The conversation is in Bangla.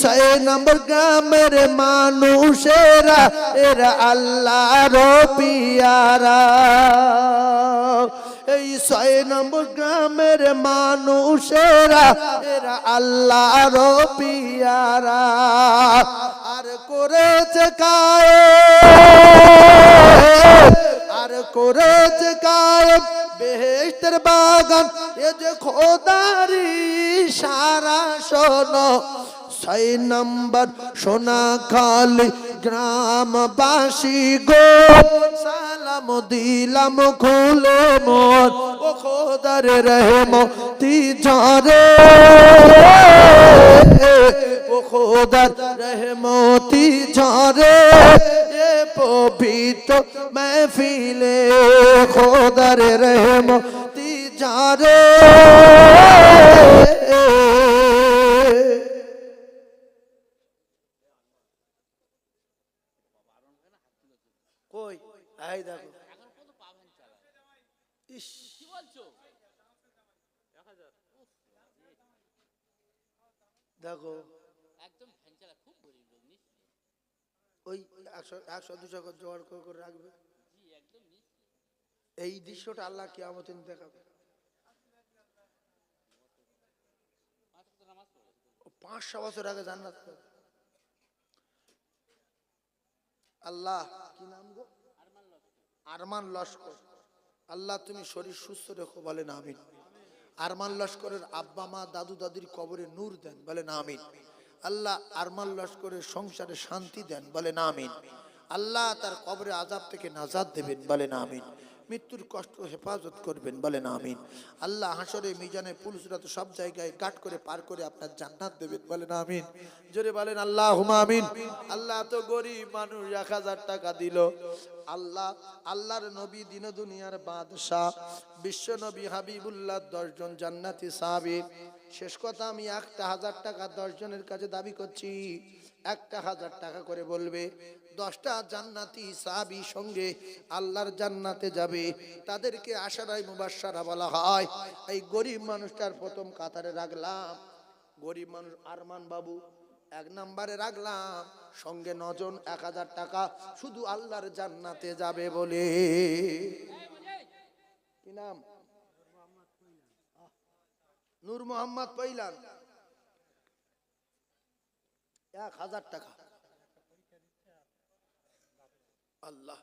ছয় নম্বর গ্রামের মানুষেরা এরা আল্লাহর পিয়ারা। এই ছয় নম্বর গ্রামের মানুষেরা এরা আল্লাহর পিয়ারা। আর করেছে কায়েম, আর করেছে কায়েম বেহেশতের বাগান। এ যে খোদারি সারা শোনো। ছয় নম্বর সোনাখালী গ্রামবাসী গো, সালাম দিলাম খুলে মন। ও খোদার রহমতি ঝরে, ও খোদার রহমতি ঝরে এ পবিত্র महफिले। খোদার রহমতি ঝরে। কই আই দেখো ইস কি বলছো, দেখো একদম ফ্যানচালা খুব গরিব লোক নিস। ওই 100-200 করে জোগাড় করে রাখবে। জি একদম নিস। এই দৃশ্যটা আল্লাহ কিয়ামতের দিন দেখাবে। 500 বছর আগে জান্নাত। আল্লাহ কি নাম গো? আরমান লস্কর। আল্লাহ তুমি শরীর সুস্থ রেখো, বলেন আমিন। আরমান লস্করের আব্বা মা দাদু দাদির কবরে নূর দেন, বলেন আমিন। আল্লাহ আরমান লস্করের সংসারে শান্তি দেন, বলেন আমিন। আল্লাহ তার কবরে আযাব থেকে নাজাত দেবেন, বলেন আমিন। মৃত্যুর কষ্ট হেফাজত করবেন, বলেন আমিন। আল্লাহ হাসরে মিজানে পুলসিরাত সব জায়গায় কাট করে পার করে আপনার জান্নাত দেবেন, বলেন আমিন। জোরে বলেন আল্লাহুম্মা আমিন। আল্লাহ তো গরিব মানুষ 1000 টাকা দিল। আল্লাহ আল্লাহর নবী দিন দুনিয়ার বাদশা বিশ্ব নবী হাবিবুল্লাহ 10 জন জান্নাতি সাহাবী। শেষ কথা আমি 1000 টাকা 10 জনের কাছে দাবি করছি। 1000 টাকা করে বলবে, 10টা জান্নাতি সাহাবী সঙ্গে আল্লাহর জান্নাতে যাবে। তাদেরকে আশারায়ে মুবাশশারা বলা হয়। এই গরিব মানুষটার প্রথম কাতারে রাখলাম। গরিব মানুষ আরমান বাবু 1 নম্বরে রাখলাম। সঙ্গে 9 জন 1000 টাকা শুধু আল্লাহর জান্নাতে যাবে বলে। কি নাম? নূর মোহাম্মদ পৈলান। 1000 টাকা। আল্লাহ